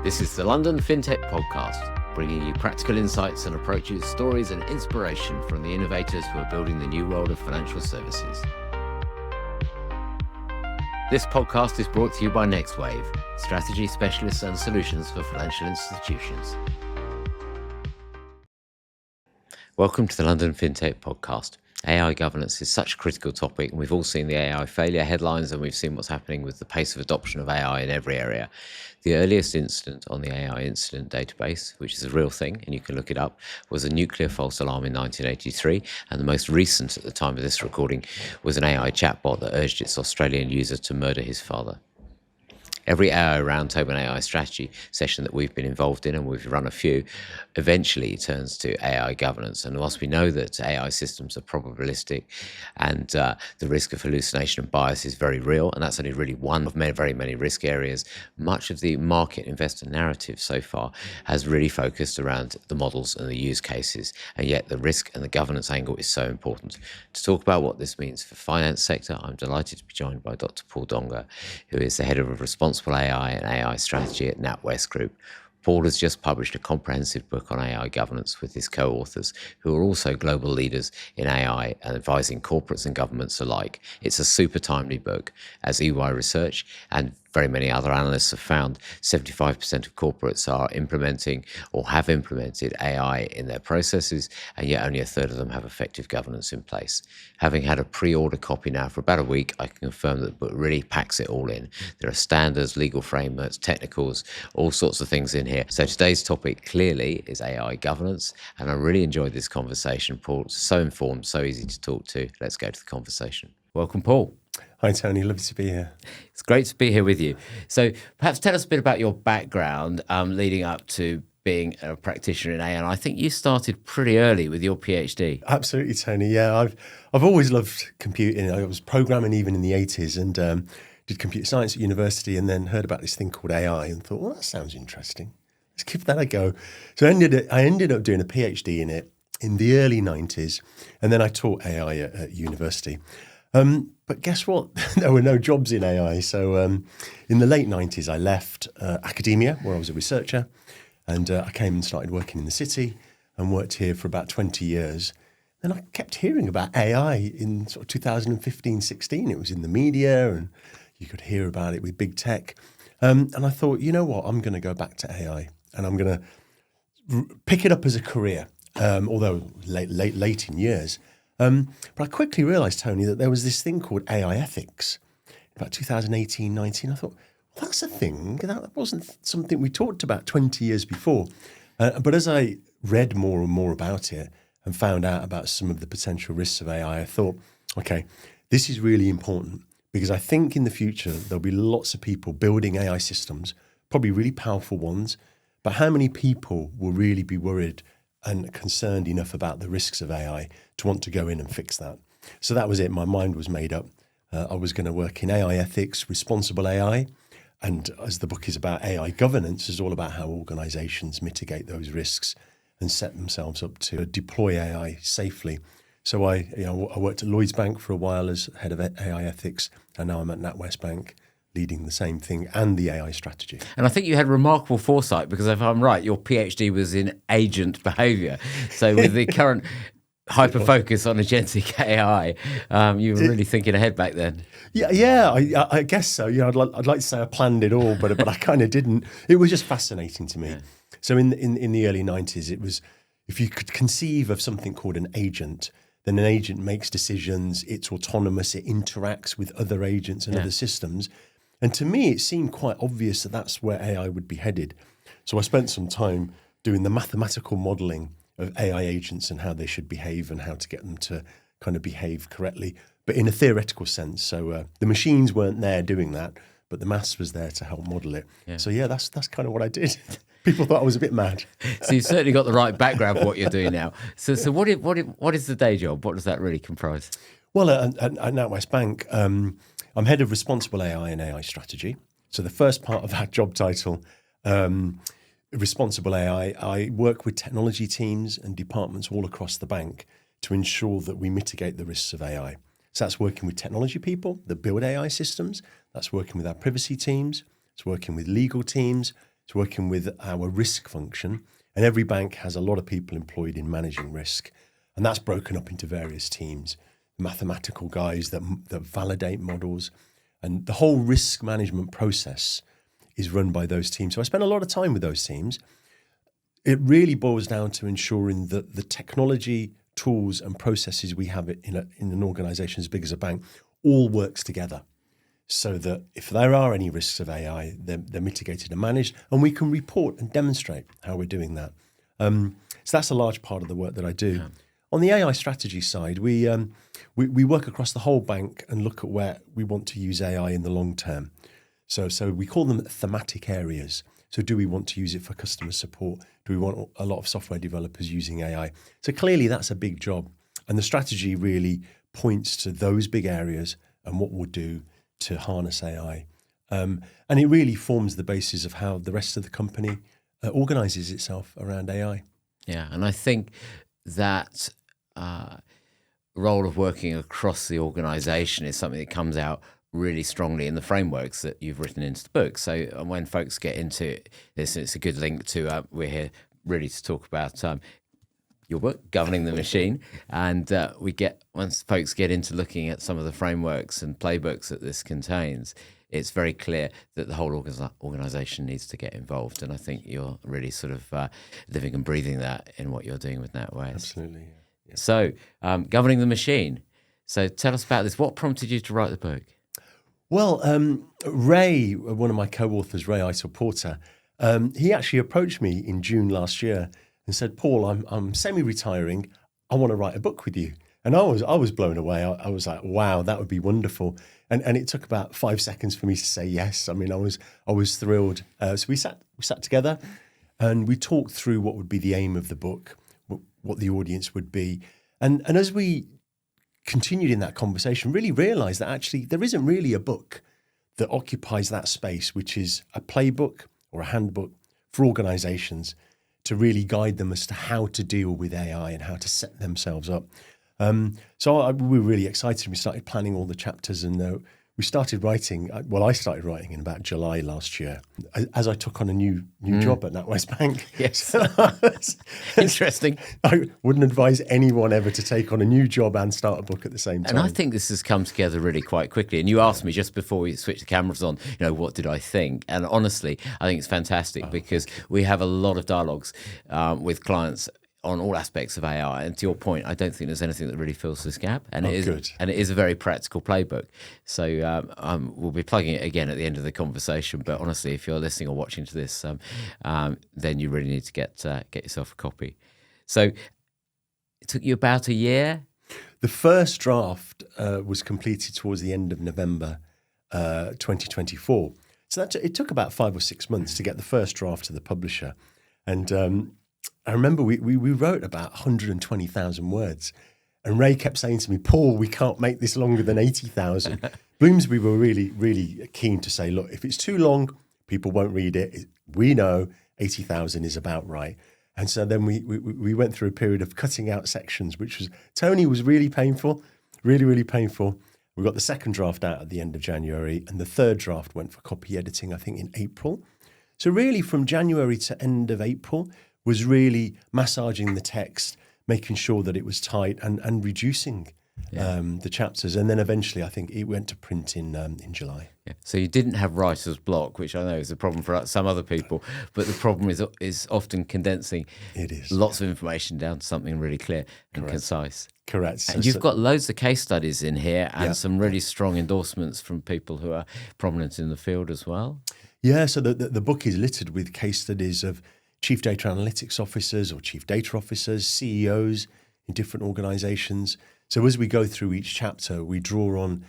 This is the London Fintech Podcast, bringing you practical insights and approaches, stories and inspiration from the innovators who are building the new world of financial services. This podcast is brought to you by NextWave, strategy specialists and solutions for financial institutions. Welcome to the London Fintech Podcast. AI governance is such a critical topic, and we've all seen the AI failure headlines, and we've seen what's happening with the pace of adoption of AI in every area. The earliest incident on the AI incident database, which is a real thing, and you can look it up, was a nuclear false alarm in 1983, and the most recent at the time of this recording was an AI chatbot that urged its Australian user to murder his father. Every AI roundtable and AI strategy session that we've been involved in, and we've run a few, eventually turns to AI governance. And whilst we know that AI systems are probabilistic and the risk of hallucination and bias is very real, and that's only really one of very many risk areas, much of the market investor narrative so far has really focused around the models and the use cases. And yet the risk and the governance angle is so important. To talk about what this means for the finance sector, I'm delighted to be joined by Dr. Paul Donga, who is the head of responsible AI and AI strategy at NatWest Group. Paul has just published a comprehensive book on AI governance with his co-authors, who are also global leaders in AI and advising corporates and governments alike. It's a super timely book, as EY Research and very many other analysts have found 75% of corporates are implementing or have implemented AI in their processes, and yet only a third of them have effective governance in place. Having had a pre-order copy now for about a week, I can confirm that the book really packs it all in. There are standards, legal frameworks, technicals, all sorts of things in here. So today's topic clearly is AI governance, and I really enjoyed this conversation. Paul, so informed, so easy to talk to. Let's go to the conversation. Welcome, Paul. Hi, Tony. Lovely to be here. It's great to be here with you. So perhaps tell us a bit about your background leading up to being a practitioner in AI. And I think you started pretty early with your PhD. Absolutely, Tony. Yeah, I've always loved computing. I was programming even in the 80s and did computer science at university, and then heard about this thing called AI and thought, well, that sounds interesting. Let's give that a go. So I ended up doing a PhD in it in the early 90s, and then I taught AI at university. But guess what? There were no jobs in AI. So in the late 90s, I left academia, where I was a researcher, and I came and started working in the city and worked here for about 20 years. Then I kept hearing about AI in sort of 2015, 16. It was in the media and you could hear about it with big tech. And I thought, you know what? I'm going to go back to AI and I'm going to pick it up as a career, although late in years. But I quickly realised, Tony, that there was this thing called AI ethics. About 2018, 19, I thought, well, that's a thing. That wasn't something we talked about 20 years before. But as I read more and more about it and found out about some of the potential risks of AI, I thought, okay, this is really important because I think in the future there'll be lots of people building AI systems, probably really powerful ones, but how many people will really be worried and concerned enough about the risks of AI to want to go in and fix that? So that was it. My mind was made up. I was going to work in AI ethics, responsible AI. And as the book is about AI governance, it's all about how organizations mitigate those risks and set themselves up to deploy AI safely. So I worked at Lloyds Bank for a while as head of AI ethics, and now I'm at NatWest Bank, leading the same thing and the AI strategy. And I think you had remarkable foresight because if I'm right, your PhD was in agent behaviour. So with the current hyper-focus on agentic AI, you were really thinking ahead back then. Yeah, I guess so. I'd like to say I planned it all, but I kind of didn't. It was just fascinating to me. Yeah. So in the early 90s, it was, if you could conceive of something called an agent, then an agent makes decisions, it's autonomous, it interacts with other agents and other systems. And to me, it seemed quite obvious that that's where AI would be headed. So I spent some time doing the mathematical modelling of AI agents and how they should behave and how to get them to kind of behave correctly, but in a theoretical sense. So the machines weren't there doing that, but the maths was there to help model it. Yeah. So yeah, that's kind of what I did. People thought I was a bit mad. So you've certainly got the right background for what you're doing now. So what is the day job? What does that really comprise? Well, at NatWest Bank, I'm head of responsible AI and AI strategy. So the first part of that job title, responsible AI, I work with technology teams and departments all across the bank to ensure that we mitigate the risks of AI. So that's working with technology people that build AI systems. That's working with our privacy teams. It's working with legal teams, So working with our risk function, and every bank has a lot of people employed in managing risk, and that's broken up into various teams. Mathematical guys that validate models, and the whole risk management process is run by those teams. So I spend a lot of time with those teams. It really boils down to ensuring that the technology, tools and processes we have in an organisation as big as a bank all works together, so that if there are any risks of AI, they're mitigated and managed, and we can report and demonstrate how we're doing that. So that's a large part of the work that I do. Yeah. On the AI strategy side, we work across the whole bank and look at where we want to use AI in the long term. So we call them thematic areas. So do we want to use it for customer support? Do we want a lot of software developers using AI? So clearly that's a big job. And the strategy really points to those big areas and what we'll do to harness AI. And it really forms the basis of how the rest of the company organises itself around AI. Yeah, and I think that role of working across the organisation is something that comes out really strongly in the frameworks that you've written into the book. So when folks get into this, it's a good link to, we're here really to talk about your book, Governing the Machine. And once folks get into looking at some of the frameworks and playbooks that this contains, it's very clear that the whole organisation needs to get involved. And I think you're really sort of living and breathing that in what you're doing with NatWest. Absolutely. Yeah. So Governing the Machine. So tell us about this. What prompted you to write the book? Well, Ray, one of my co-authors, Ray Eitel-Porter, he actually approached me in June last year and said, Paul, I'm semi-retiring. I want to write a book with you. And I was blown away. I was like, wow, that would be wonderful. And it took about 5 seconds for me to say yes. I mean, I was thrilled. So we sat together and we talked through what would be the aim of the book, what the audience would be. And as we continued in that conversation, really realised that actually there isn't really a book that occupies that space, which is a playbook or a handbook for organisations to really guide them as to how to deal with AI and how to set themselves up. So we were really excited. We started planning all the chapters, and we started writing. I started writing in about July last year, as I took on a new job at NatWest Bank. Yes, interesting. I wouldn't advise anyone ever to take on a new job and start a book at the same time. And I think this has come together really quite quickly. And you asked me just before we switched the cameras on, what did I think? And honestly, I think it's fantastic because we have a lot of dialogues with clients on all aspects of AI, and to your point, I don't think there's anything that really fills this gap, and it is a very practical playbook. So we'll be plugging it again at the end of the conversation. But honestly, if you're listening or watching to this, then you really need to get yourself a copy. So it took you about a year. The first draft was completed towards the end of November 2024. So it took about 5 or 6 months to get the first draft to the publisher, and I remember we wrote about 120,000 words, and Ray kept saying to me, Paul, we can't make this longer than 80,000. Bloomsbury were really, really keen to say, look, if it's too long, people won't read it. We know 80,000 is about right. And so then we went through a period of cutting out sections, Tony was really painful, really, really painful. We got the second draft out at the end of January, and the third draft went for copy editing, I think, in April. So really from January to end of April was really massaging the text, making sure that it was tight and reducing the chapters. And then eventually I think it went to print in July. Yeah. So you didn't have writer's block, which I know is a problem for some other people, but the problem is often condensing lots of information down to something really clear and concise. Correct. And you've got loads of case studies in here and some really strong endorsements from people who are prominent in the field as well. Yeah, so the book is littered with case studies of chief data analytics officers or chief data officers, CEOs in different organizations. So as we go through each chapter, we draw on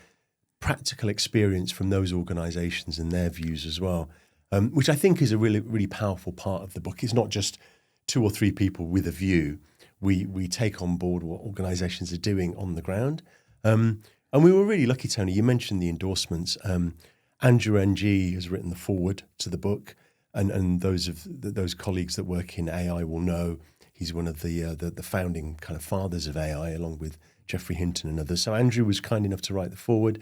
practical experience from those organizations and their views as well, which I think is a really, really powerful part of the book. It's not just 2 or 3 people with a view. We take on board what organizations are doing on the ground. And we were really lucky, Tony. You mentioned the endorsements. Andrew NG has written the foreword to the book. And those colleagues that work in AI will know he's one of the founding kind of fathers of AI, along with Jeffrey Hinton and others. So Andrew was kind enough to write the foreword,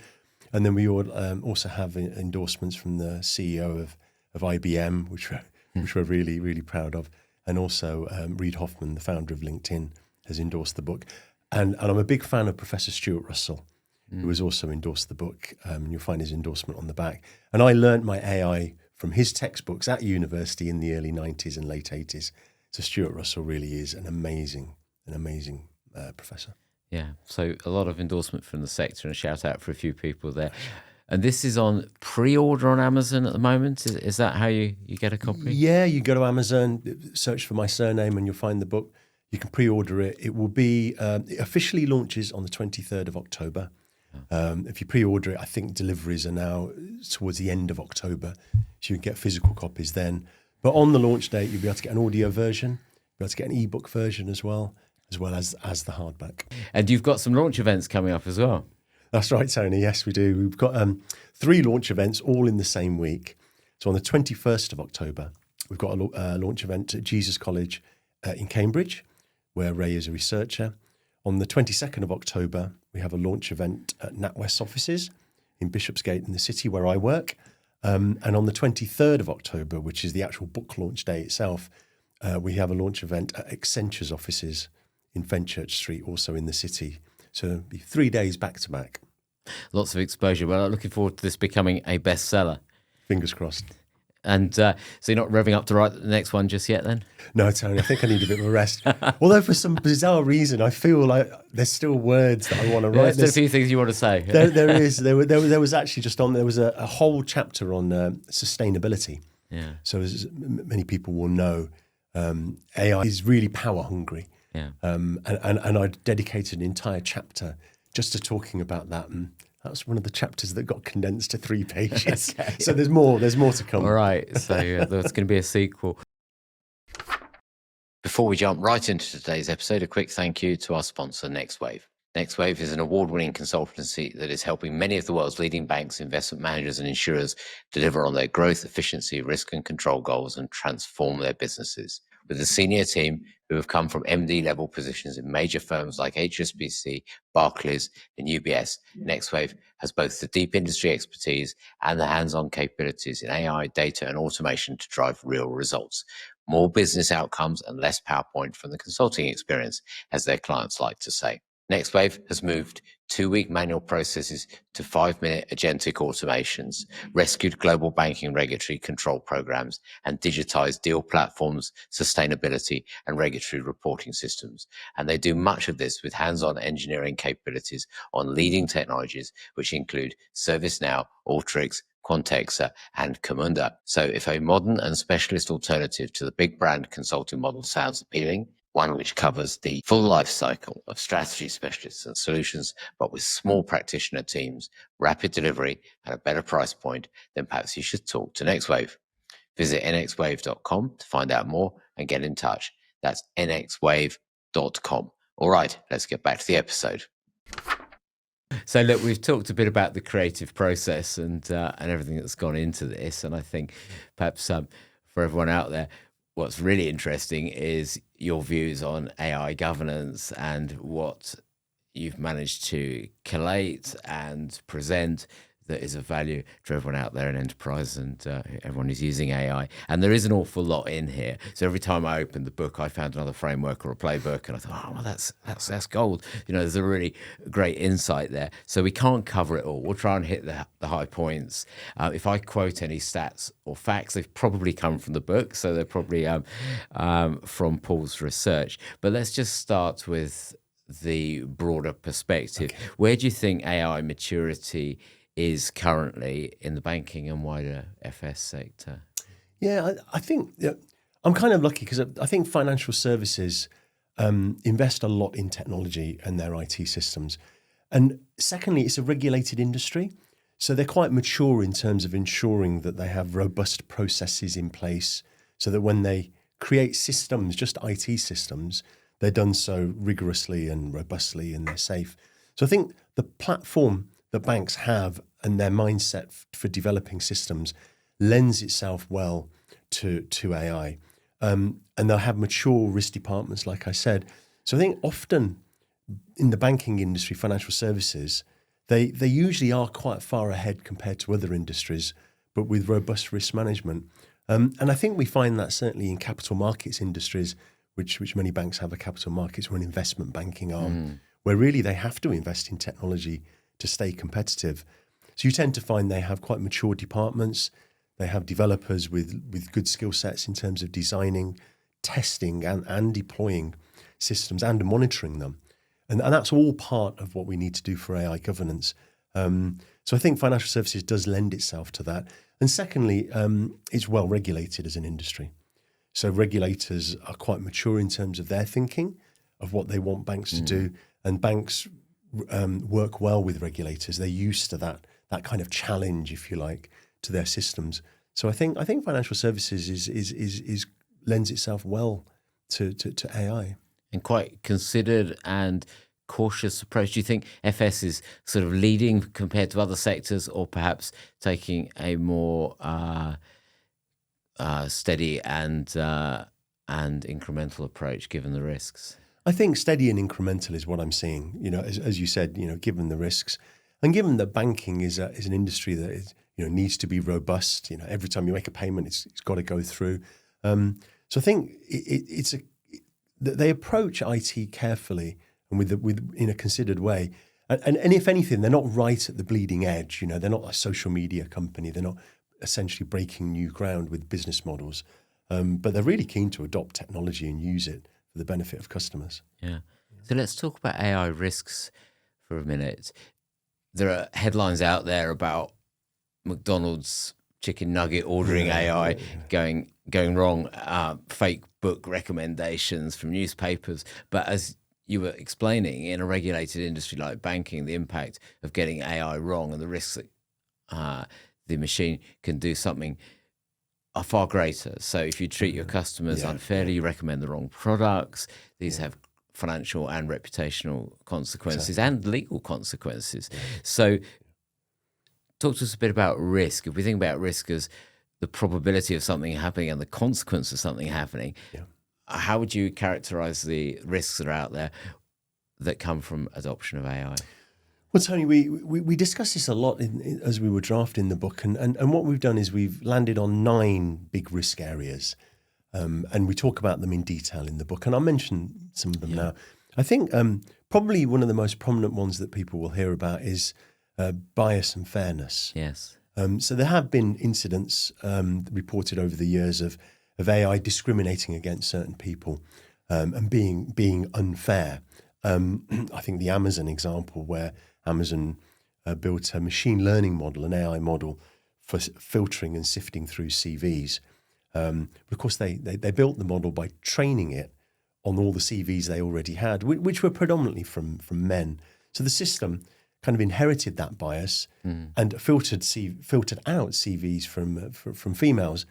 and then we also have endorsements from the CEO of IBM, which were which we're really, really proud of. And also Reid Hoffman, the founder of LinkedIn, has endorsed the book. And I'm a big fan of Professor Stuart Russell, who has also endorsed the book. And you'll find his endorsement on the back. And I learnt my AI from his textbooks at university in the early 90s and late 80s. So Stuart Russell really is an amazing professor. Yeah, so a lot of endorsement from the sector, and a shout out for a few people there. And this is on pre-order on Amazon at the moment. Is that how you get a copy? Yeah, you go to Amazon, search for my surname, and you'll find the book. You can pre-order it. It will be it officially launches on the 23rd of October. If you pre-order it, I think deliveries are now towards the end of October, so you can get physical copies then. But on the launch date, you'll be able to get an audio version, you'll be able to get an ebook version as well as the hardback. And you've got some launch events coming up as well. That's right, Tony. Yes, we do. We've got 3 launch events all in the same week. So on the 21st of October, we've got a launch event at Jesus College in Cambridge, where Ray is a researcher. On the 22nd of October, we have a launch event at NatWest offices in Bishopsgate in the city where I work. And on the 23rd of October, which is the actual book launch day itself, we have a launch event at Accenture's offices in Fenchurch Street, also in the city. So it'll be 3 days back to back. Lots of exposure. Well, I'm looking forward to this becoming a bestseller. Fingers crossed. And so you're not revving up to write the next one just yet then? No, Tony, I think I need a bit of a rest. Although for some bizarre reason, I feel like there's still words that I want to write. There's still a few things you want to say. There was actually there was a whole chapter on sustainability. Yeah. So as many people will know, AI is really power hungry. Yeah. And I dedicated an entire chapter just to talking about that. And that's one of the chapters that got condensed to 3 pages. Okay. So there's more to come. All right. So there's going to be a sequel. Before we jump right into today's episode, a quick thank you to our sponsor, NextWave. NextWave is an award-winning consultancy that is helping many of the world's leading banks, investment managers, and insurers deliver on their growth, efficiency, risk, and control goals and transform their businesses. With a senior team who have come from MD level positions in major firms like HSBC, Barclays, and UBS, NextWave has both the deep industry expertise and the hands-on capabilities in AI, data, and automation to drive real results. More business outcomes and less PowerPoint from the consulting experience, as their clients like to say. NextWave has moved 2-week manual processes to 5-minute agentic automations, rescued global banking regulatory control programs, and digitized deal platforms, sustainability, and regulatory reporting systems. And they do much of this with hands-on engineering capabilities on leading technologies, which include ServiceNow, Alteryx, Quantexa, and Camunda. So if a modern and specialist alternative to the big brand consulting model sounds appealing, one which covers the full life cycle of strategy specialists and solutions, but with small practitioner teams, rapid delivery, and a better price point, then perhaps you should talk to NextWave. Visit nxwave.com to find out more and get in touch. That's nxwave.com. All right, let's get back to the episode. So look, we've talked a bit about the creative process and everything that's gone into this. And I think perhaps for everyone out there, what's really interesting is your views on AI governance and what you've managed to collate and present that is of value to everyone out there in enterprise and everyone who's using AI. And there is an awful lot in here. So every time I opened the book, I found another framework or a playbook, and I thought, oh, well, that's gold. You know, there's a really great insight there. So we can't cover it all. We'll try and hit the high points. If I quote any stats or facts, they've probably come from the book. So they're probably from Paul's research. But let's just start with the broader perspective. Okay. Where do you think AI maturity is currently in the banking and wider FS sector? Yeah, I think I'm kind of lucky because I think financial services invest a lot in technology and their IT systems. And secondly, it's a regulated industry. So they're quite mature in terms of ensuring that they have robust processes in place so that when they create systems, just IT systems, they're done so rigorously and robustly and they're safe. So I think the platform that banks have and their mindset for developing systems lends itself well to AI. And they'll have mature risk departments, like I said. So I think often in the banking industry, financial services, they usually are quite far ahead compared to other industries, but with robust risk management. And I think we find that certainly in capital markets industries, which many banks have a capital markets or an investment banking arm, where really they have to invest in technology to stay competitive. So you tend to find they have quite mature departments. They have developers with good skill sets in terms of designing, testing and deploying systems and monitoring them. And that's all part of what we need to do for AI governance. So I think financial services does lend itself to that. And secondly, it's well regulated as an industry. So regulators are quite mature in terms of their thinking of what they want banks to do. And banks work well with regulators. They're used to that kind of challenge, if you like, to their systems. So I think financial services is lends itself well to AI. And quite considered and cautious approach. Do you think FS is sort of leading compared to other sectors, or perhaps taking a more steady and incremental approach given the risks? I think steady and incremental is what I'm seeing. As you said, given the risks, and given that banking is an industry that is, needs to be robust. Every time you make a payment, it's got to go through. So I think they approach IT carefully and in a considered way. And if anything, they're not right at the bleeding edge. They're not a social media company. They're not essentially breaking new ground with business models. But they're really keen to adopt technology and use it for the benefit of customers. Yeah. So let's talk about AI risks for a minute. There are headlines out there about McDonald's chicken nugget ordering AI going wrong, fake book recommendations from newspapers. But as you were explaining, in a regulated industry like banking, the impact of getting AI wrong and the risks that the machine can do something are far greater. So if you treat your customers unfairly, you recommend the wrong products, these have financial and reputational consequences and legal consequences. So talk to us a bit about risk. If we think about risk as the probability of something happening and the consequence of something happening, how would you characterize the risks that are out there that come from adoption of AI? Well, Tony, we discussed this a lot as we were drafting the book, and what we've done is we've landed on 9 big risk areas, and we talk about them in detail in the book, and I'll mention some of them now. I think probably one of the most prominent ones that people will hear about is bias and fairness. Yes. So there have been incidents reported over the years of AI discriminating against certain people and being unfair. I think the Amazon example, where Amazon built a machine learning model, an AI model for filtering and sifting through CVs. Of course, they built the model by training it on all the CVs they already had, which were predominantly from men. So the system kind of inherited that bias and filtered out CVs from females.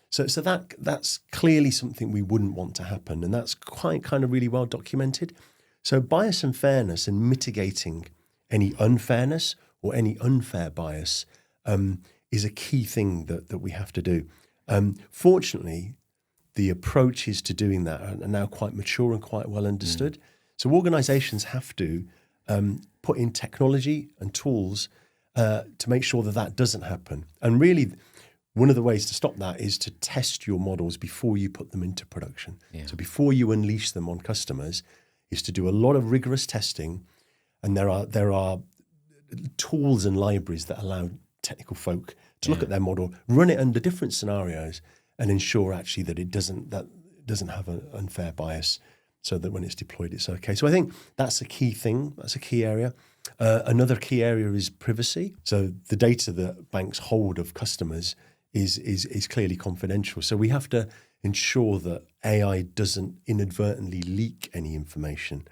So that's clearly something we wouldn't want to happen, and that's quite kind of really well documented. So bias and fairness and mitigating any unfairness or any unfair bias is a key thing that we have to do. Fortunately, the approaches to doing that are now quite mature and quite well understood. So organizations have to put in technology and tools to make sure that doesn't happen. And really, one of the ways to stop that is to test your models before you put them into production. Yeah. So before you unleash them on customers, is to do a lot of rigorous testing. And there are tools and libraries that allow technical folk to look at their model, run it under different scenarios, and ensure actually that it doesn't have an unfair bias, so that when it's deployed, it's okay. So I think that's a key thing. That's a key area. Another key area is privacy. So the data that banks hold of customers is clearly confidential. So we have to ensure that AI doesn't inadvertently leak any information.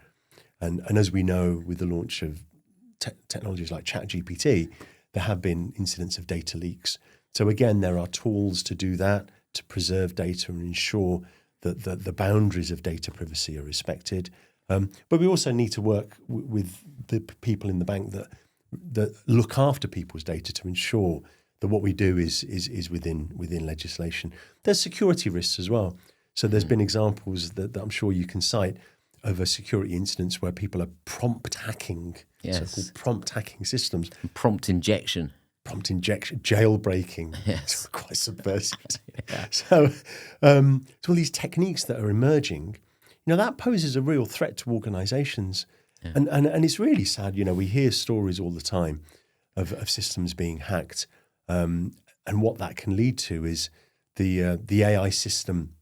And as we know, with the launch of technologies like ChatGPT, there have been incidents of data leaks. So again, there are tools to do that, to preserve data and ensure that the boundaries of data privacy are respected. But we also need to work with the people in the bank that look after people's data to ensure that what we do is within legislation. There's security risks as well. So there's been examples that I'm sure you can cite of a security incidents where people are prompt hacking, so-called prompt hacking systems. Prompt injection, jailbreaking. Yes. It's quite subversive. So all these techniques that are emerging, that poses a real threat to organizations. Yeah. And it's really sad. We hear stories all the time of systems being hacked. And what that can lead to is the AI system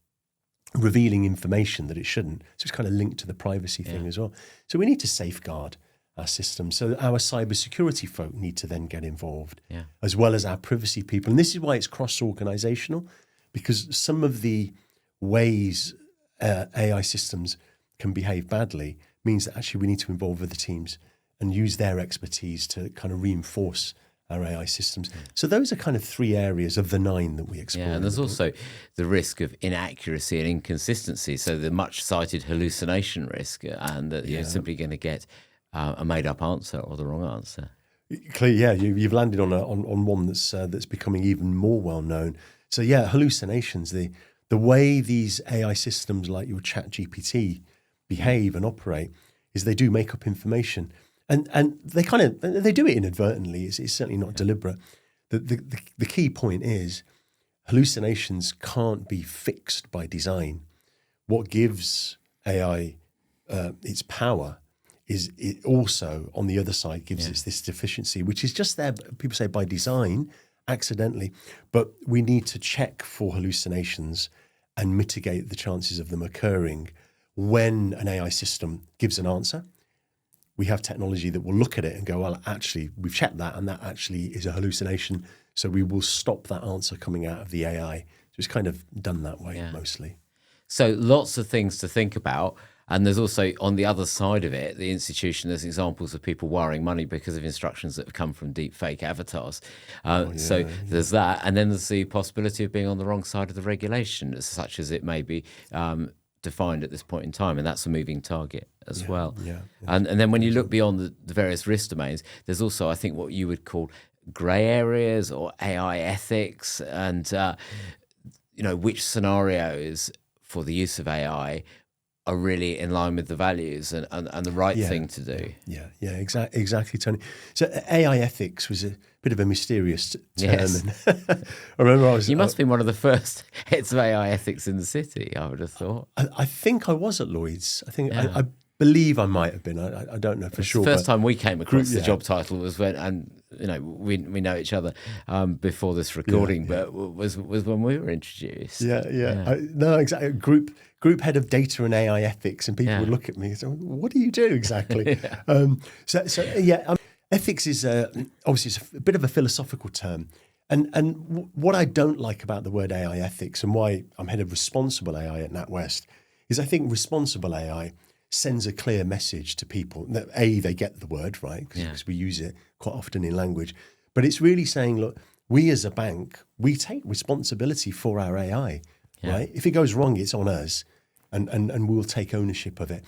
revealing information that it shouldn't. So it's kind of linked to the privacy thing as well. So we need to safeguard our system. So our cybersecurity folk need to then get involved, as well as our privacy people. And this is why it's cross-organizational, because some of the ways AI systems can behave badly means that actually we need to involve other teams and use their expertise to kind of reinforce our AI systems. So those are kind of 3 areas of the 9 that we explore. Yeah, and there's also the risk of inaccuracy and inconsistency. So the much cited hallucination risk, and that you're simply going to get a made-up answer or the wrong answer. Clearly, you've landed on one that's becoming even more well known. So hallucinations. The way these AI systems like your ChatGPT behave and operate is they do make up information. And they do it inadvertently. It's certainly not deliberate. The key point is hallucinations can't be fixed by design. What gives AI its power is it also, on the other side, gives it this deficiency, which is just there, people say by design, accidentally. But we need to check for hallucinations and mitigate the chances of them occurring when an AI system gives an answer. We have technology that will look at it and go, well, actually, we've checked that, and that actually is a hallucination. So we will stop that answer coming out of the AI. So it's kind of done that way mostly. So lots of things to think about. And there's also, on the other side of it, the institution, there's examples of people wiring money because of instructions that have come from deep fake avatars. So there's that. And then there's the possibility of being on the wrong side of the regulation, such as it may be defined at this point in time. And that's a moving target as well. And then when you look beyond the various risk domains, there's also, I think, what you would call grey areas or AI ethics, and which scenarios for the use of AI are really in line with the values and the right thing to do. Exactly, Tony. So AI ethics was a bit of a mysterious term. Yes. I remember You must be one of the first heads of AI ethics in the city, I would have thought. I think I was at Lloyd's. I believe I might have been. I don't know for sure. The first time we came across the job title was when, and we know each other before this recording, but was when we were introduced. No, exactly. Group head of data and AI ethics, and people would look at me and say, "What do you do exactly?" Ethics is obviously it's a bit of a philosophical term, and what I don't like about the word AI ethics and why I'm head of responsible AI at NatWest is I think responsible AI sends a clear message to people that they get the word right because we use it quite often in language, but it's really saying, look, we as a bank, we take responsibility for our AI. Right? If it goes wrong, it's on us, and we'll take ownership of it.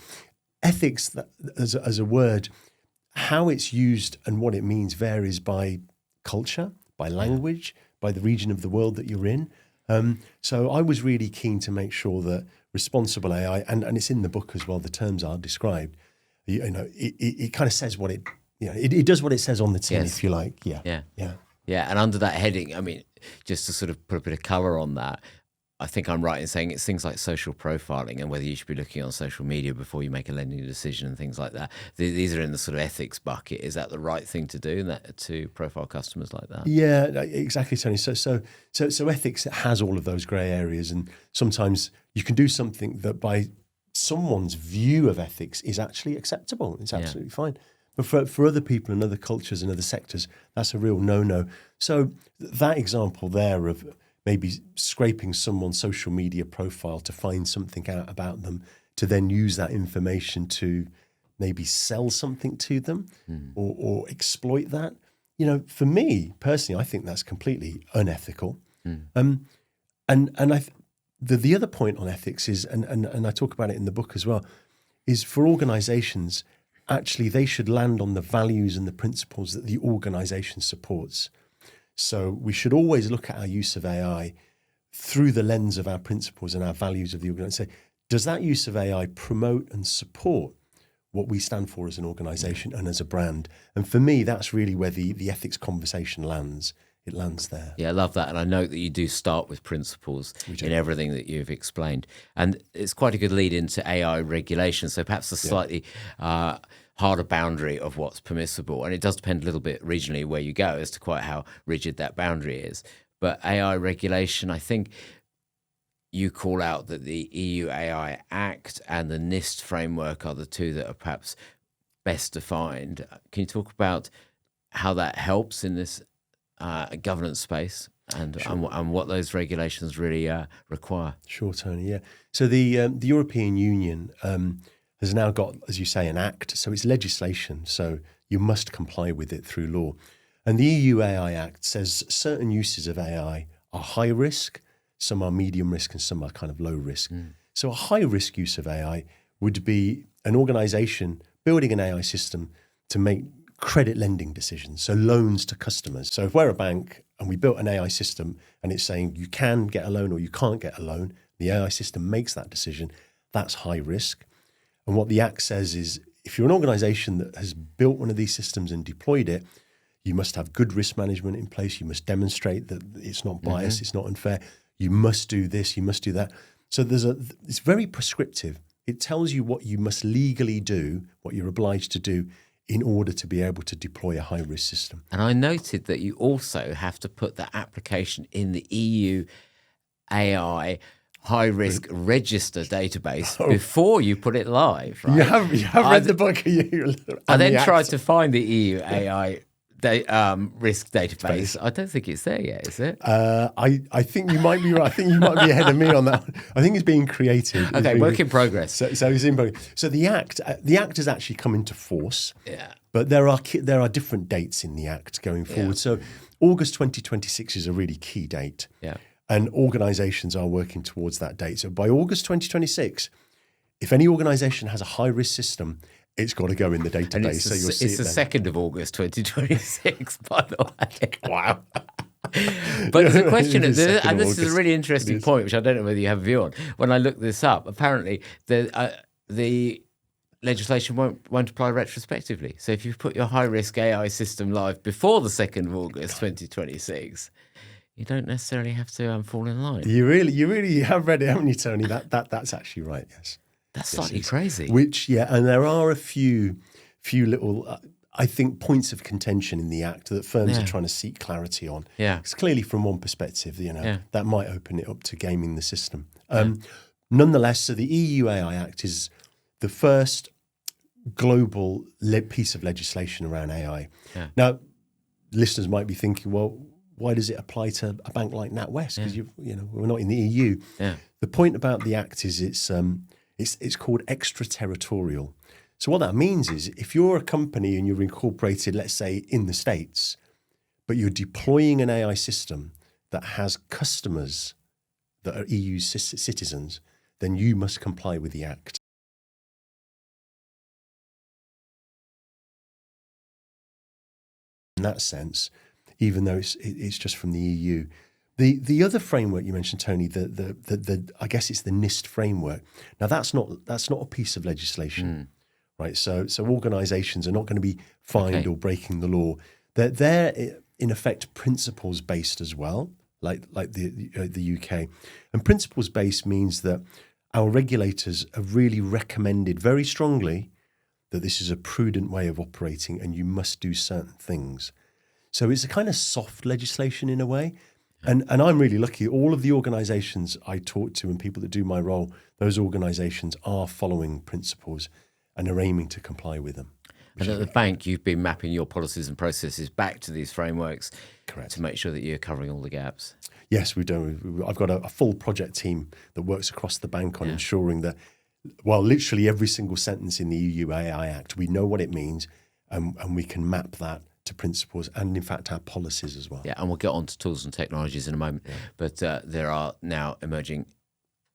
Ethics, as a word, how it's used and what it means varies by culture, by language, by the region of the world that you're in. So I was really keen to make sure that responsible AI, and it's in the book as well, the terms are described, it kind of says what it does what it says on the tin, if you like. Yeah. And under that heading, I mean, just to sort of put a bit of colour on that, I think I'm right in saying it's things like social profiling and whether you should be looking on social media before you make a lending decision and things like that. These are in the sort of ethics bucket. Is that the right thing to do, to profile customers like that? Yeah, exactly, Tony. So ethics has all of those grey areas, and sometimes you can do something that by someone's view of ethics is actually acceptable. It's absolutely fine. But for other people and other cultures and other sectors, that's a real no-no. So that example there of maybe scraping someone's social media profile to find something out about them, to then use that information to maybe sell something to them or exploit that. For me personally, I think that's completely unethical. And the other point on ethics is, and I talk about it in the book as well, is for organizations, actually they should land on the values and the principles that the organization supports. So we should always look at our use of AI through the lens of our principles and our values of the organization. Does that use of AI promote and support what we stand for as an organization and as a brand? And for me, that's really where the ethics conversation lands. it lands there. Yeah, I love that. And I know that you do start with principles in everything that you've explained. And it's quite a good lead into AI regulation. So perhaps a slightly harder boundary of what's permissible. And it does depend a little bit regionally where you go as to quite how rigid that boundary is. But AI regulation, I think you call out that the EU AI Act and the NIST framework are the two that are perhaps best defined. Can you talk about how that helps in this governance space and what those regulations really require? Sure, Tony. Yeah. So the European Union has now got, as you say, an act. So it's legislation. So you must comply with it through law. And the EU AI Act says certain uses of AI are high risk, some are medium risk, and some are kind of low risk. So a high risk use of AI would be an organization building an AI system to make credit lending decisions, so loans to customers. So if we're a bank and we built an AI system and it's saying you can get a loan or you can't get a loan, the AI system makes that decision, that's high risk. And what the Act says is if you're an organization that has built one of these systems and deployed it, you must have good risk management in place. You must demonstrate that it's not biased, it's not unfair. You must do this, you must do that. So it's very prescriptive. It tells you what you must legally do, what you're obliged to do in order to be able to deploy a high-risk system. And I noted that you also have to put the application in the EU AI high-risk register database before you put it live, right? You have read the book. I then tried to find the EU AI risk database. I don't think it's there yet, is it? I think you might be right. I think you might be ahead of me on that one. I think it's being created. Okay, work in progress. So it's in progress. So the Act has actually come into force. Yeah. But there are different dates in the Act going forward. Yeah. So August 2026 is a really key date. Yeah. And organisations are working towards that date. So by August 2026, if any organisation has a high-risk system, it's got to go in the database. And it's the 2nd of August 2026, by the way. Wow. But the question is, and this is a really interesting point, which I don't know whether you have a view on. When I looked this up, apparently the legislation won't apply retrospectively. So if you put your high-risk AI system live before the 2nd of August 2026, you don't necessarily have to fall in line. You really have read it, haven't you, Tony? That's actually right. Yes. That's slightly crazy. And there are a few little, I think, points of contention in the Act that firms are trying to seek clarity on. Yeah. Because clearly, from one perspective, that might open it up to gaming the system. Nonetheless, so the EU AI Act is the first global piece of legislation around AI. Yeah. Now, listeners might be thinking, well, why does it apply to a bank like NatWest? Because we're not in the EU. Yeah. The point about the Act is it's called extraterritorial. So what that means is if you're a company and you're incorporated, let's say, in the States, but you're deploying an AI system that has customers that are EU citizens, then you must comply with the Act. In that sense, even though it's just from the EU. The other framework you mentioned, Tony, the I guess it's the NIST framework. Now that's not a piece of legislation, right? So organisations are not going to be fined or breaking the law. They're in effect principles based as well, like the UK. And principles based means that our regulators have really recommended very strongly that this is a prudent way of operating, and you must do certain things. So it's a kind of soft legislation in a way. And I'm really lucky. All of the organisations I talk to and people that do my role, those organisations are following principles and are aiming to comply with them. And at the bank, you've been mapping your policies and processes back to these frameworks. Correct. To make sure that you're covering all the gaps. Yes, we do. I've got a full project team that works across the bank on ensuring that, well, literally every single sentence in the EU AI Act, we know what it means and we can map that to principles and, in fact, our policies as well. Yeah, and we'll get on to tools and technologies in a moment. Yeah. But there are now emerging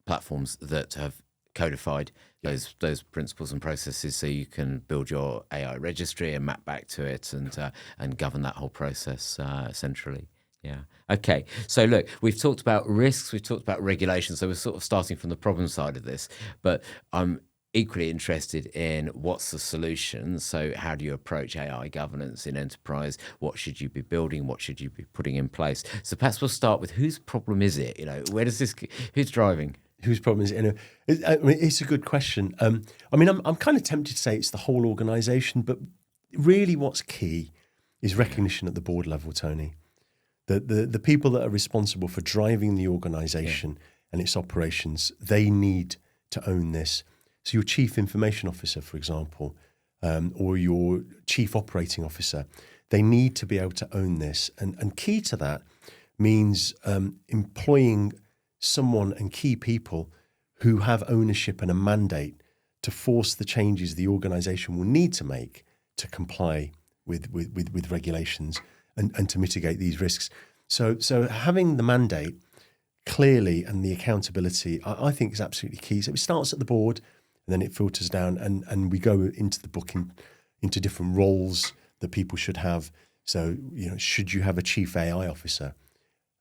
platforms that have codified those principles and processes, so you can build your AI registry and map back to it and govern that whole process centrally. Yeah. Okay. So look, we've talked about risks, we've talked about regulation, so we're sort of starting from the problem side of this. But equally interested in what's the solution. So how do you approach AI governance in enterprise? What should you be building? What should you be putting in place? So perhaps we'll start with whose problem is it? Where does this, who's driving? Whose problem is it? It's a good question. I'm kind of tempted to say it's the whole organisation, but really what's key is recognition at the board level, Tony. The people that are responsible for driving the organisation and its operations, they need to own this. So your chief information officer, for example, or your chief operating officer, they need to be able to own this. And key to that means employing someone and key people who have ownership and a mandate to force the changes the organisation will need to make to comply with regulations and to mitigate these risks. So having the mandate clearly and the accountability, I think is absolutely key. So it starts at the board and then it filters down and we go into the book into different roles that people should have. So, should you have a chief AI officer?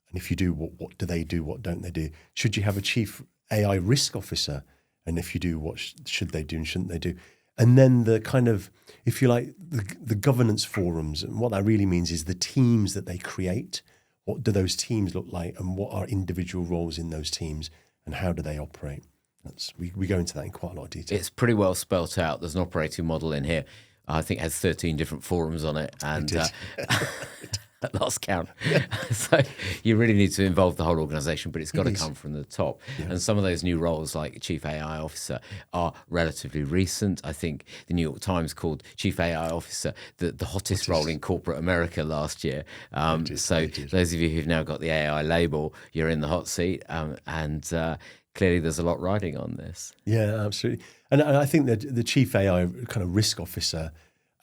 And if you do, what do they do? What don't they do? Should you have a chief AI risk officer? And if you do, what should they do and shouldn't they do? And then the kind of, if you like, the governance forums. And what that really means is the teams that they create. What do those teams look like? And what are individual roles in those teams? And how do they operate? We go into that in quite a lot of detail. It's pretty well spelt out. There's an operating model in here. I think it has 13 different forums on it. And at last count. So you really need to involve the whole organisation, but it's got to come from the top. Yeah. And some of those new roles, like Chief AI Officer, are relatively recent. I think the New York Times called Chief AI Officer the hottest role in corporate America last year. So those of you who've now got the AI label, you're in the hot seat. Clearly there's a lot riding on this. Yeah, absolutely. And I think that the Chief AI kind of risk officer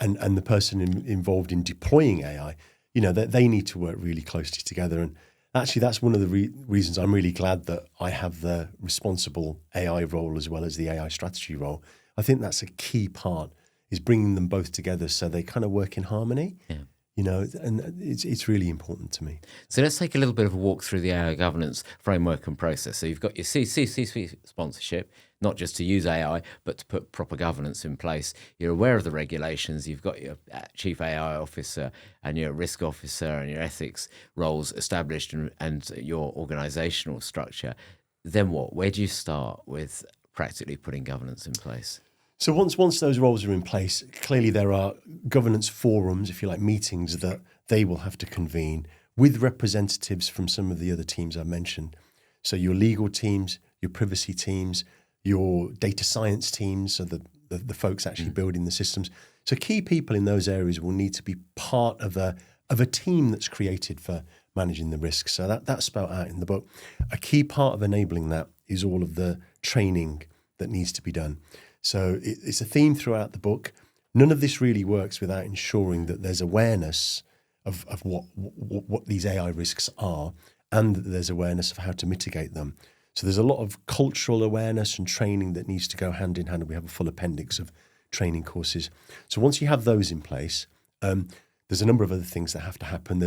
and the person involved in deploying AI, they need to work really closely together. And actually, that's one of the reasons I'm really glad that I have the responsible AI role as well as the AI strategy role. I think that's a key part, is bringing them both together so they kind of work in harmony. Yeah. And it's really important to me. So let's take a little bit of a walk through the AI governance framework and process. So you've got your C-suite sponsorship, not just to use AI, but to put proper governance in place. You're aware of the regulations. You've got your chief AI officer and your risk officer and your ethics roles established and your organizational structure. Then what? Where do you start with practically putting governance in place? So once those roles are in place, clearly there are governance forums, if you like, meetings that they will have to convene with representatives from some of the other teams I mentioned. So your legal teams, your privacy teams, your data science teams, so the folks actually building the systems. So key people in those areas will need to be part of a team that's created for managing the risks. So that's spelled out in the book. A key part of enabling that is all of the training that needs to be done. So it's a theme throughout the book. None of this really works without ensuring that there's awareness of what these AI risks are and that there's awareness of how to mitigate them. So there's a lot of cultural awareness and training that needs to go hand in hand. And we have a full appendix of training courses. So once you have those in place, there's a number of other things that have to happen.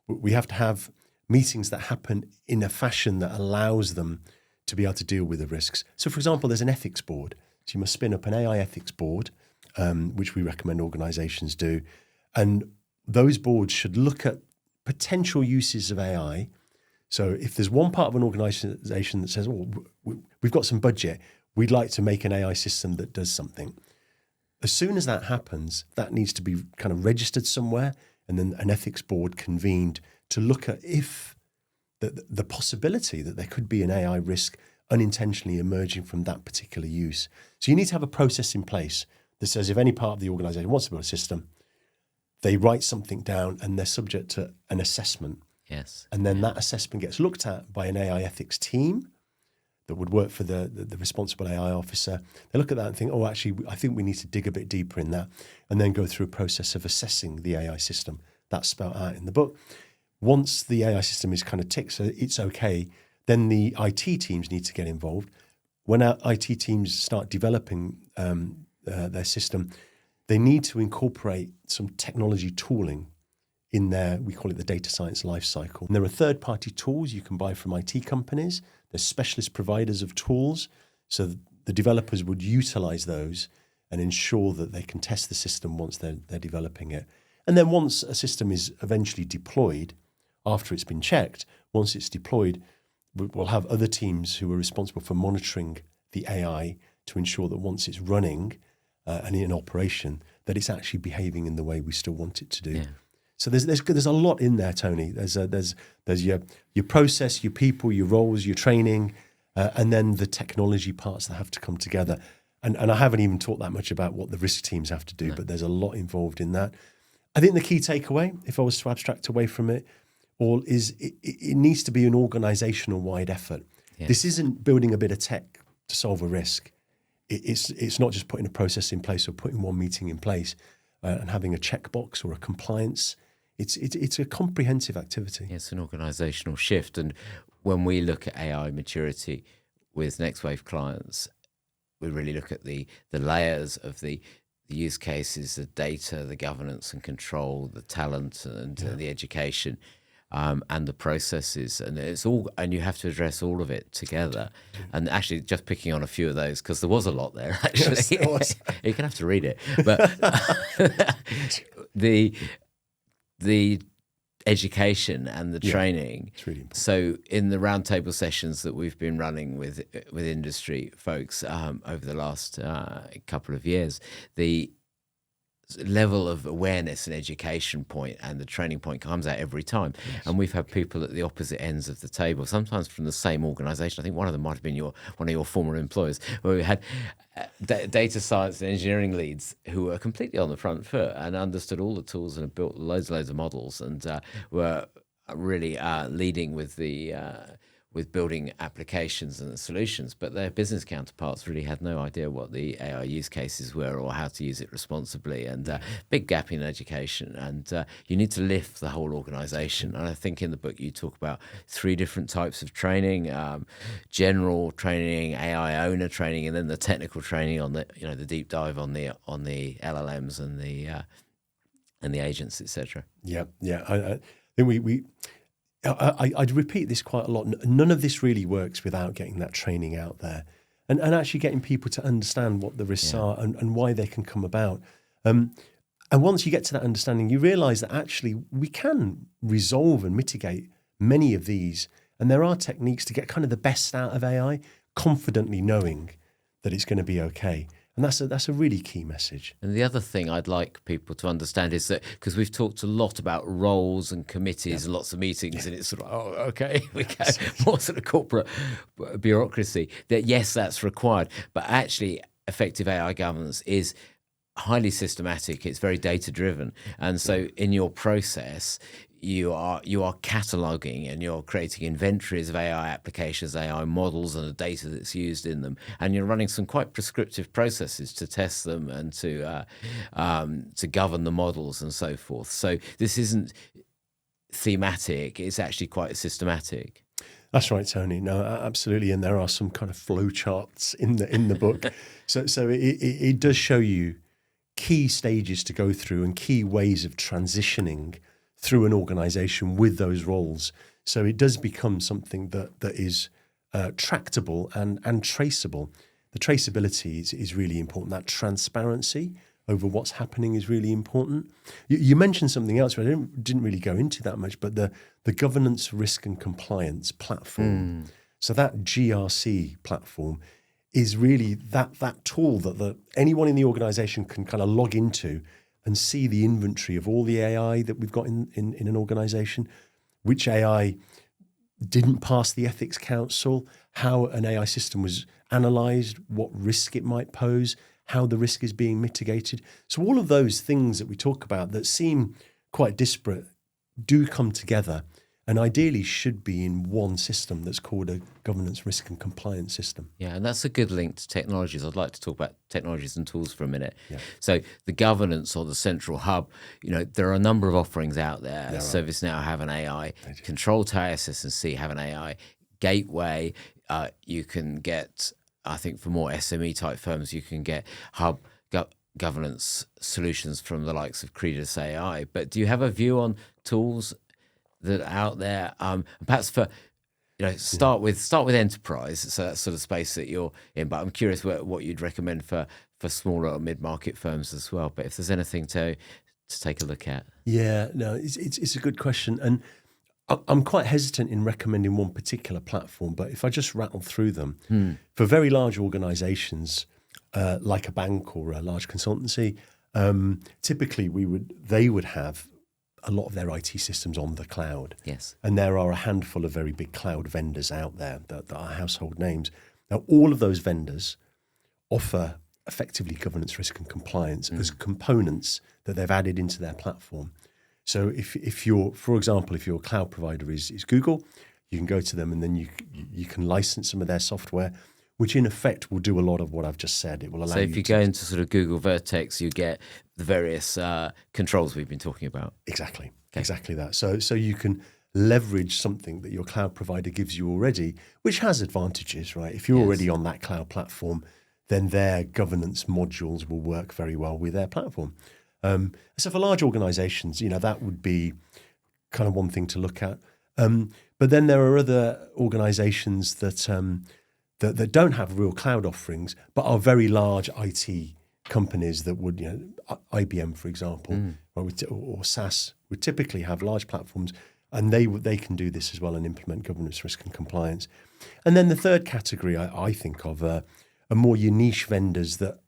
We have to have meetings that happen in a fashion that allows them to be able to deal with the risks. So for example, there's an ethics board. So you must spin up an AI ethics board, which we recommend organizations do. And those boards should look at potential uses of AI. So if there's one part of an organization that says, we've got some budget, we'd like to make an AI system that does something. As soon as that happens, that needs to be kind of registered somewhere and then an ethics board convened to look at if the possibility that there could be an AI risk unintentionally emerging from that particular use. So you need to have a process in place that says if any part of the organization wants to build a system, they write something down and they're subject to an assessment. Yes. And then that assessment gets looked at by an AI ethics team that would work for the responsible AI officer. They look at that and think, actually, I think we need to dig a bit deeper in that, and then go through a process of assessing the AI system. That's spelled out in the book. Once the AI system is kind of ticked, so it's okay, then the IT teams need to get involved. When our IT teams start developing their system, they need to incorporate some technology tooling in their, we call it the data science lifecycle. And there are third-party tools you can buy from IT companies. There's specialist providers of tools. So the developers would utilize those and ensure that they can test the system once they're developing it. And then once a system is eventually deployed, after it's been checked, once it's deployed, we'll have other teams who are responsible for monitoring the AI to ensure that once it's running and in operation, that it's actually behaving in the way we still want it to do. Yeah. So there's a lot in there, Tony. There's your process, your people, your roles, your training, and then the technology parts that have to come together. And I haven't even talked that much about what the risk teams have to do, but there's a lot involved in that. I think the key takeaway, if I was to abstract away from it all, is it needs to be an organizational wide effort. Yeah. This isn't building a bit of tech to solve a risk. It's not just putting a process in place or putting one meeting in place and having a checkbox or a compliance. It's a comprehensive activity. It's an organizational shift. And when we look at AI maturity with NextWave clients, we really look at the layers of the use cases, the data, the governance and control, the talent and the education, and the processes, and it's all, and you have to address all of it together. And actually, just picking on a few of those, because there was a lot there. Actually, Yes, there was. You're gonna have to read it, but the education and the training. It's really important. So in the roundtable sessions that we've been running with industry folks over the last couple of years, the level of awareness and education point and the training point comes out every time. Yes. And we've had people at the opposite ends of the table, sometimes from the same organization. I think one of them might have been one of your former employers, where we had data science and engineering leads who were completely on the front foot and understood all the tools and have built loads of models and were really leading with building applications and solutions, but their business counterparts really had no idea what the AI use cases were or how to use it responsibly, and big gap in education. And you need to lift the whole organization. And I think in the book you talk about 3 different types of training: general training, AI owner training, and then the technical training on the the deep dive on the LLMs and the agents, etc. Yeah. I think I'd repeat this quite a lot. None of this really works without getting that training out there and actually getting people to understand what the risks are and why they can come about. And once you get to that understanding, you realize that actually we can resolve and mitigate many of these. And there are techniques to get kind of the best out of AI, confidently knowing that it's going to be okay. And that's a really key message. And the other thing I'd like people to understand is that, because we've talked a lot about roles and committees and lots of meetings, and it's sort of, okay, we go more sort of corporate bureaucracy, that yes, that's required. But actually, effective AI governance is highly systematic. It's very data driven. And so in your process, you are cataloging and you're creating inventories of AI applications, AI models, and the data that's used in them, and you're running some quite prescriptive processes to test them and to govern the models and so forth. So this isn't thematic; it's actually quite systematic. That's right, Tony. No, absolutely, and there are some kind of flow charts in the book. So it does show you key stages to go through and key ways of transitioning through an organization with those roles. So it does become something that is tractable and traceable. The traceability is really important. That transparency over what's happening is really important. You mentioned something else, but I didn't really go into that much, but the governance, risk and compliance platform. So that GRC platform is really that tool that anyone in the organization can kind of log into and see the inventory of all the AI that we've got in an organization, which AI didn't pass the ethics council, how an AI system was analyzed, what risk it might pose, how the risk is being mitigated. So all of those things that we talk about that seem quite disparate do come together and ideally should be in one system that's called a governance, risk and compliance system. Yeah, and that's a good link to technologies. I'd like to talk about technologies and tools for a minute. Yeah. So the governance or the central hub, there are a number of offerings out there. ServiceNow have an AI, Control Tower, SS&C have an AI, Gateway. You can get, I think for more SME type firms, you can get hub governance solutions from the likes of Credus AI. But do you have a view on tools that are out there, perhaps for start with enterprise. So that's sort of space that you're in. But I'm curious what you'd recommend for smaller or mid-market firms as well. But if there's anything to take a look at. Yeah, no, it's a good question. And I'm quite hesitant in recommending one particular platform, but if I just rattle through them, for very large organizations like a bank or a large consultancy, typically they would have a lot of their IT systems on the cloud. Yes. And there are a handful of very big cloud vendors out there that are household names. Now, all of those vendors offer effectively governance, risk and compliance as components that they've added into their platform. So if you're, for example, if your cloud provider is Google, you can go to them and then you can license some of their software, which in effect will do a lot of what I've just said. It will allow you. So if you go into sort of Google Vertex, you get the various controls we've been talking about. Exactly that. So you can leverage something that your cloud provider gives you already, which has advantages, right? If you're already on that cloud platform, then their governance modules will work very well with their platform. So for large organizations, that would be kind of one thing to look at. But then there are other organizations that don't have real cloud offerings, but are very large IT companies that would, IBM, for example, or SaaS would typically have large platforms, and they can do this as well and implement governance, risk and compliance. And then the third category I think of are more your niche vendors that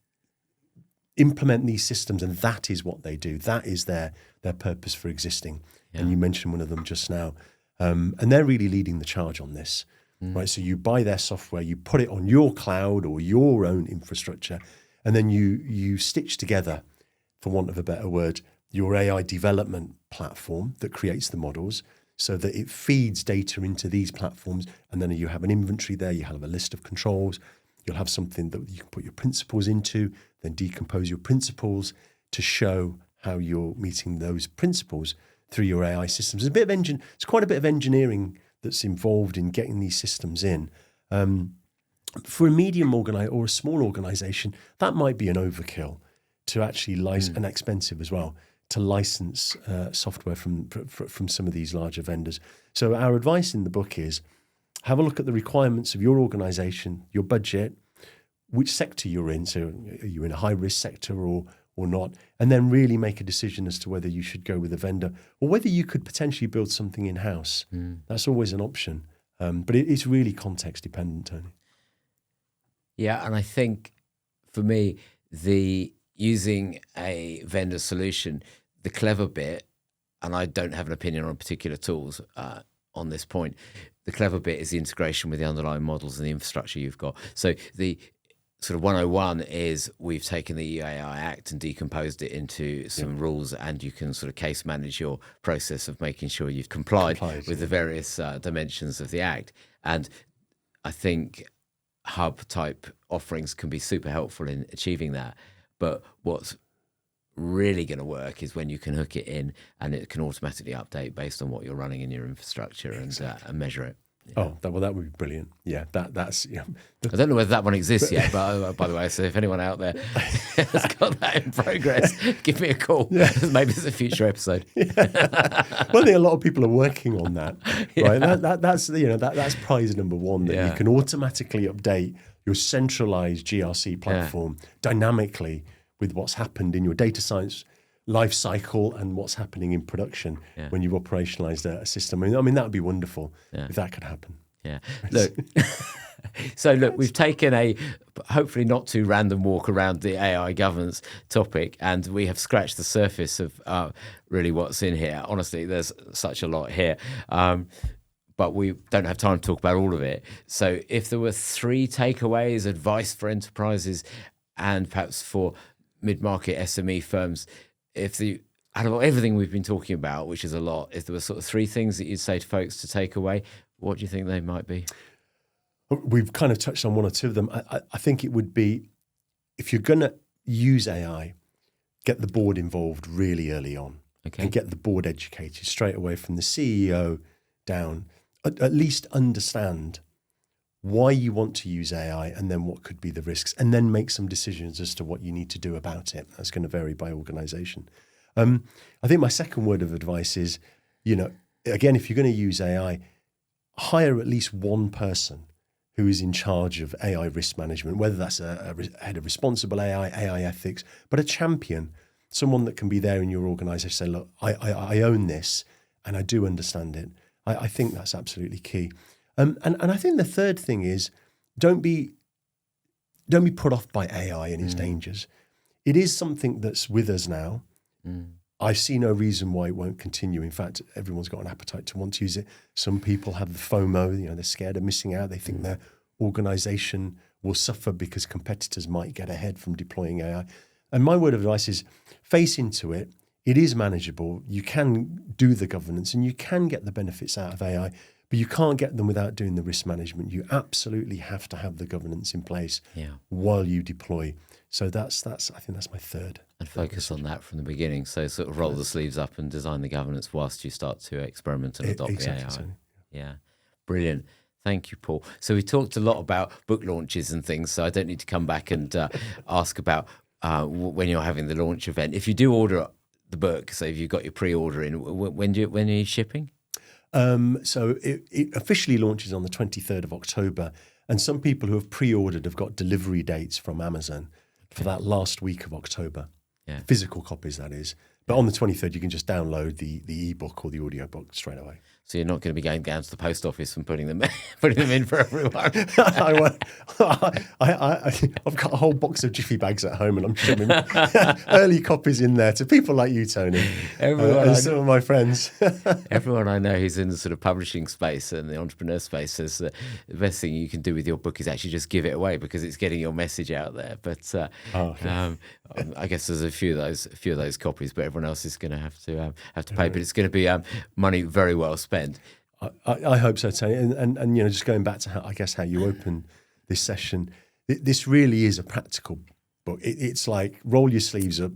implement these systems, and that is what they do. That is their purpose for existing. Yeah. And you mentioned one of them just now. And they're really leading the charge on this, right? So you buy their software, you put it on your cloud or your own infrastructure, and then you stitch together, for want of a better word, your AI development platform that creates the models so that it feeds data into these platforms. And then you have an inventory there, you have a list of controls, you'll have something that you can put your principles into, then decompose your principles to show how you're meeting those principles through your AI systems. It's quite a bit of engineering that's involved in getting these systems in. For a medium or a small organization, that might be an overkill to actually license, and expensive as well, to license software from some of these larger vendors. So our advice in the book is have a look at the requirements of your organization, your budget, which sector you're in. So are you in a high-risk sector or not? And then really make a decision as to whether you should go with a vendor or whether you could potentially build something in-house. That's always an option. But it's really context dependent, Tony. Yeah, and I think for me, using a vendor solution, the clever bit, and I don't have an opinion on particular tools on this point, the clever bit is the integration with the underlying models and the infrastructure you've got. So the sort of 101 is we've taken the AI Act and decomposed it into some rules, and you can sort of case manage your process of making sure you've complied with the various dimensions of the Act. And I think hub type offerings can be super helpful in achieving that. But what's really going to work is when you can hook it in and it can automatically update based on what you're running in your infrastructure and measure it. Yeah. Oh, that would be brilliant. Yeah, that's. Yeah. I don't know whether that one exists yet, but by the way, so if anyone out there has got that in progress, give me a call. Yeah. Maybe it's a future episode. Yeah. Well, I think a lot of people are working on that. Right, that's prize number one, that you can automatically update your centralized GRC platform dynamically with what's happened in your data science life cycle and what's happening in production when you've operationalized a system. I mean, that would be wonderful if that could happen. Yeah. Look, we've taken a hopefully not too random walk around the AI governance topic, and we have scratched the surface of really what's in here. Honestly, there's such a lot here. But we don't have time to talk about all of it. So if there were 3 takeaways, advice for enterprises and perhaps for mid-market SME firms, out of everything we've been talking about, which is a lot, if there were sort of 3 things that you'd say to folks to take away, what do you think they might be? We've kind of touched on 1 or 2 of them. I think it would be, if you're going to use AI, get the board involved really early on and get the board educated straight away from the CEO down. At least understand why you want to use AI and then what could be the risks, and then make some decisions as to what you need to do about it. That's going to vary by organization. I think my second word of advice is, again, if you're going to use AI, hire at least one person who is in charge of AI risk management, whether that's a head of responsible AI ethics, but a champion, someone that can be there in your organisation, say, look, I own this and I do understand it. I think that's absolutely key. And I think the third thing is don't be put off by AI and its dangers. It is something that's with us now. I see no reason why it won't continue. In fact, everyone's got an appetite to want to use it. Some people have the FOMO, they're scared of missing out. They think their organization will suffer because competitors might get ahead from deploying AI. And my word of advice is face into it. It is manageable. You can do the governance and you can get the benefits out of AI, but you can't get them without doing the risk management. You absolutely have to have the governance in place while you deploy. So I think that's my third. And focus on that from the beginning. So sort of roll the sleeves up and design the governance whilst you start to experiment and adopt the AI. So. Yeah, brilliant. Thank you, Paul. So we talked a lot about book launches and things, so I don't need to come back and ask about when you're having the launch event. If you do order the book, so if you've got your pre-order in, when are you shipping? So it officially launches on the 23rd of October, and some people who have pre-ordered have got delivery dates from Amazon for that last week of October. Yeah. Physical copies, that is. But on the 23rd, you can just download the ebook or the audiobook straight away. So you're not going to be going down to the post office and putting them in for everyone. I've got a whole box of Jiffy bags at home, and I'm shoving early copies in there to people like you, Tony, and some of my friends. Everyone I know who's in the sort of publishing space and the entrepreneur space says the best thing you can do with your book is actually just give it away because it's getting your message out there. But I guess there's a few of those copies, but everyone else is going to have to pay. But it's going to be money very well spent. I hope so, Tony. And just going back to how you open this session, this really is a practical book. It's like roll your sleeves up,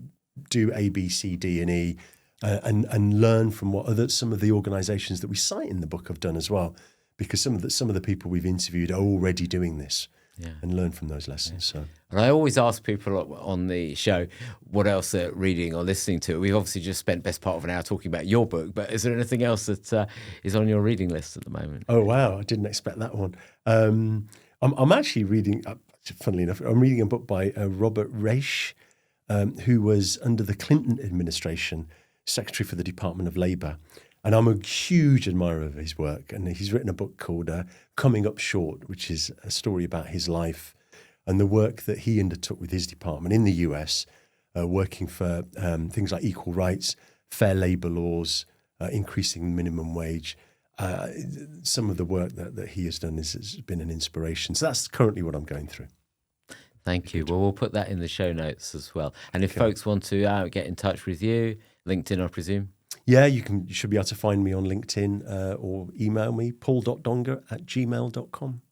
do A, B, C, D, and E, and learn from what some of the organisations that we cite in the book have done as well. Because some of the people we've interviewed are already doing this. Yeah. And learn from those lessons. Yeah. So, and I always ask people on the show what else they're reading or listening to. We've obviously just spent best part of an hour talking about your book, but is there anything else that is on your reading list at the moment? Oh wow, I didn't expect that one. I'm actually reading. Funnily enough, I'm reading a book by Robert Reich, who was under the Clinton administration Secretary for the Department of Labour. And I'm a huge admirer of his work. And he's written a book called Coming Up Short, which is a story about his life and the work that he undertook with his department in the US, working for things like equal rights, fair labour laws, increasing minimum wage. Some of the work that he has done has been an inspiration. So that's currently what I'm going through. Thank you. Well, we'll put that in the show notes as well. And if folks want to get in touch with you, LinkedIn, I presume? Yeah, you should be able to find me on LinkedIn or email me, paul.donga@gmail.com.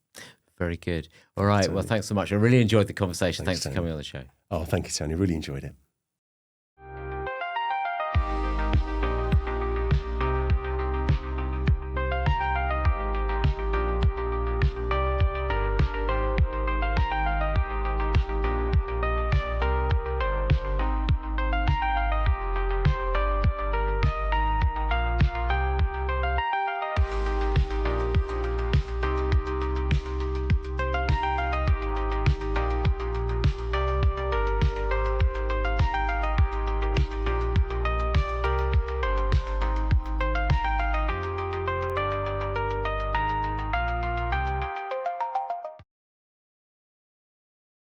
Very good. All right. Well, thanks so much. I really enjoyed the conversation. Thanks for coming on the show. Oh, thank you, Tony. Really enjoyed it.